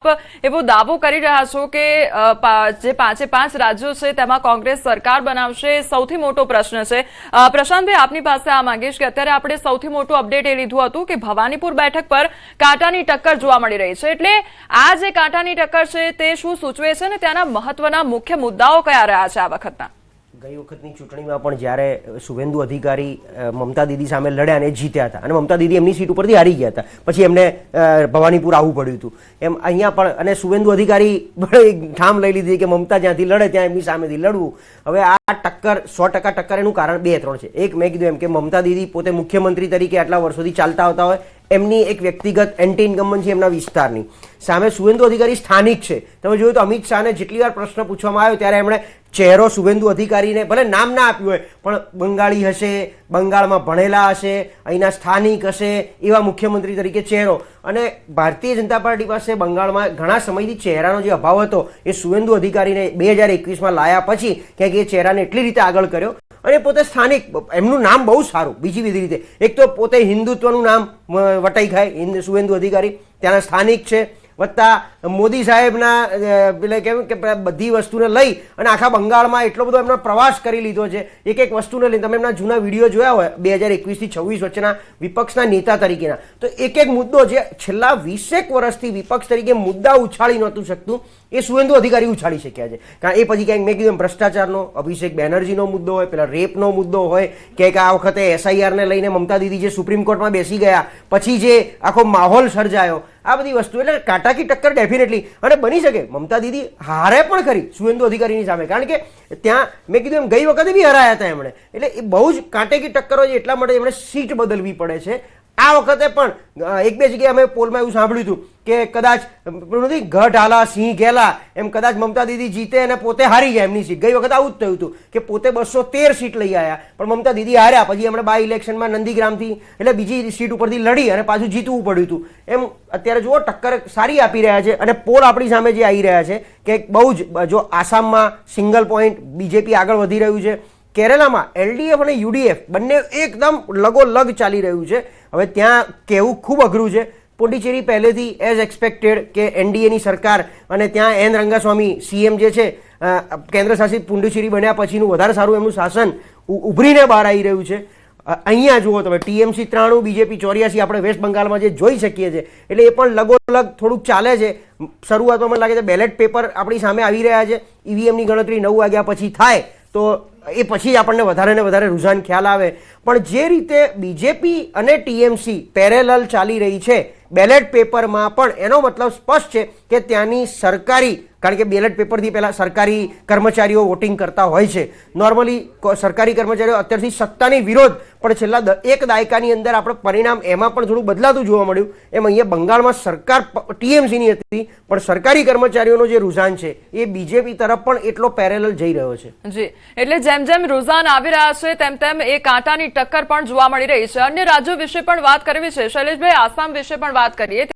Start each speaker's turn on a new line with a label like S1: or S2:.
S1: એવો દાવો કરી રહ્યા છો કે જે 5 રાજ્યો છે તેમાં કોંગ્રેસ સરકાર બનાવશે સૌથી મોટો પ્રશ્ન છે। પ્રશાંતભાઈ, આપની પાસે આ માંગીશ કે અત્યારે આપણે સૌથી મોટું અપડેટ એ લીધું હતું કે ભવાનીપુર બેઠક પર કાંટાની ટક્કર જોવા મળી રહી છે, એટલે આ જે કાંટાની ટક્કર છે તે શું સૂચવે છે ને ત્યાંના મહત્વના મુખ્ય મુદ્દાઓ કયા રહ્યા છે આ વખતના?
S2: ગઈ વખતની ચૂંટણીમાં પણ જ્યારે શુભેન્દુ અધિકારી મમતા દીદી સામે લડ્યા અને જીત્યા હતા અને મમતા દીદી એમની સીટ ઉપરથી હારી ગયા હતા, પછી એમને ભવાનીપુર આવવું પડ્યું હતું, એમ અહીંયા પણ અને શુભેન્દુ અધિકારી ઠામ લઈ લીધી કે મમતા જ્યાંથી લડે ત્યાં એમની સામેથી લડવું। હવે આ ટક્કર 100% ટક્કર એનું કારણ 2-3 છે। એક, મેં કીધું એમ કે મમતા દીદી પોતે મુખ્યમંત્રી તરીકે આટલા વર્ષોથી ચાલતા આવતા હોય, એમની એક વ્યક્તિગત એન્ટી ઇન્કમ્બન્સી એમના વિસ્તારની સામે શુભેન્દુ અધિકારી સ્થાનિક છે। તમે જોયું તો અમિત શાહને જેટલી વાર પ્રશ્ન પૂછવામાં આવ્યો ત્યારે એમણે ચહેરો શુભેન્દુ અધિકારીને ભલે નામ ના આપ્યું હોય પણ બંગાળી હશે, બંગાળમાં ભણેલા હશે, અહીંના સ્થાનિક હશે એવા મુખ્યમંત્રી તરીકે ચહેરો, અને ભારતીય જનતા પાર્ટી પાસે બંગાળમાં ઘણા સમયથી ચહેરાનો જે અભાવ હતો એ શુભેન્દુ અધિકારીને 2021માં લાયા પછી ક્યાંક એ ચહેરાને એટલી રીતે આગળ કર્યો અને પોતે સ્થાનિક, એમનું નામ બહુ સારું બીજી બધી રીતે। એક તો પોતે હિન્દુત્વનું નામ વટાઈ ખાય શુભેન્દુ અધિકારી, ત્યાંના સ્થાનિક છે, વત્તા મોદી સાહેબના એટલે કેમ કે બધી વસ્તુને લઈ અને આખા બંગાળમાં એટલો બધો એમનો પ્રવાસ કરી લીધો છે, એક એક વસ્તુને લઈને તમે એમના જૂના વિડીયો જોયા હોય 2021થી 26 વચ્ચેના વિપક્ષના નેતા તરીકેના, તો એક એક મુદ્દો જે છેલ્લા 20 વર્ષથી વિપક્ષ તરીકે મુદ્દા ઉછાળી નહોતું શકતું એ શુભેન્દુ અધિકારી ઉછાળી શક્યા છે। કારણ એ પછી ક્યાંક મેં કીધું ભ્રષ્ટાચારનો, અભિષેક બેનર્જીનો મુદ્દો હોય, પેલા રેપનો મુદ્દો હોય, કે આ વખતે SIRને લઈને મમતા દીદી જે સુપ્રીમ કોર્ટમાં બેસી ગયા પછી જે આખો માહોલ સર્જાયો, આ બધી વસ્તુ એટલે કાંટા કી ટક્કર ડેફિનેટલી, અને બની શકે મમતા દીદી હારે પણ ખરી શુભેન્દુ અધિકારીની સામે, કારણ કે ત્યાં મેં કીધું એમ ગઈ વખતે બી હરાયા હતા એમણે, એટલે એ બહુ જ કાંટે કી ટક્કર હોય એટલા માટે એમણે સીટ બદલવી પડે છે। આ વખતે પણ 1-2 જગ્યાએ અમે પોલમાં એવું સાંભળ્યું હતું કે કદાચ ગઢ હાલા સિંહ ગેલા એમ કદાચ મમતા દીદી જીતે અને પોતે હારી જાય એમની સીટ। ગઈ વખત આવું જ થયું હતું કે પોતે 213 સીટ લઈ આવ્યા પણ મમતા દીદી હાર્યા, પછી એમણે બાય ઇલેક્શનમાં નંદીગ્રામથી એટલે બીજી સીટ ઉપરથી લડી અને પાછું જીતવું પડ્યું હતું। એમ અત્યારે જુઓ ટક્કર સારી આપી રહ્યા છે અને પોલ આપણી સામે જે આવી રહ્યા છે કે બહુ જ, જો આસામમાં સિંગલ પોઈન્ટ બીજેપી આગળ વધી રહ્યું છે, કેરલામાં LDF અને UDF બંને એકદમ લગોલગ ચાલી રહ્યું છે। હવે ત્યાં કહેવું ખૂબ અઘરું છે। પોંડિચેરી પહેલેથી એઝ એક્સપેક્ટેડ કે NDAની સરકાર અને ત્યાં N રંગાસ્વામી CM જે છે, કેન્દ્ર શાસિત પુડુચેરી બન્યા પછીનું વધારે સારું એમનું શાસન ઉભરીને બહાર આવી રહ્યું છે। અહીંયા જુઓ તમે TMC 93, BJP 84 આપણે વેસ્ટ બંગાળમાં જે જોઈ શકીએ છીએ, એટલે એ પણ લગોલગ થોડુંક ચાલે છે। શરૂઆતમાં મને લાગે છે બેલેટ પેપર આપણી સામે આવી રહ્યા છે, EVMની ગણતરી 9 વાગ્યા પછી થાય તો એ પછી આપણને વધારે ને વધારે રૂઝાન ખ્યાલ આવે। પણ જે રીતે BJP અને TMC પેરેલલ ચાલી રહી છે બેલેટ પેપરમાં પણ એનો મતલબ સ્પષ્ટ છે કે ત્યાંની સરકારી, કારણ કે બેલેટ પેપરથી પહેલાં સરકારી કર્મચારીઓ વોટિંગ કરતા હોય છે, નોર્મલી સરકારી કર્મચારીઓ અત્યારથી સત્તાની વિરોધ, પણ છેલ્લા 1 દાયકાની અંદર આપણે પરિણામ એમાં પણ થોડું બદલાતું જોવા મળ્યું। એમ અહીંયા બંગાળમાં સરકાર TMCની હતી પણ સરકારી કર્મચારીઓનો જે રૂઝાન છે એ BJP તરફ પણ એટલો પેરેલલ જઈ રહ્યો છે।
S1: જી, એટલે જેમ જેમ રૂઝાન આવી રહ્યા છે તેમ તેમ એ કાંટાની ટક્કર પણ જોવા મળી રહી છે। અન્ય રાજ્યો વિશે પણ વાત કરવી છે શૈલેષભાઈ, આસામ વિશે પણ વાત કરીએ।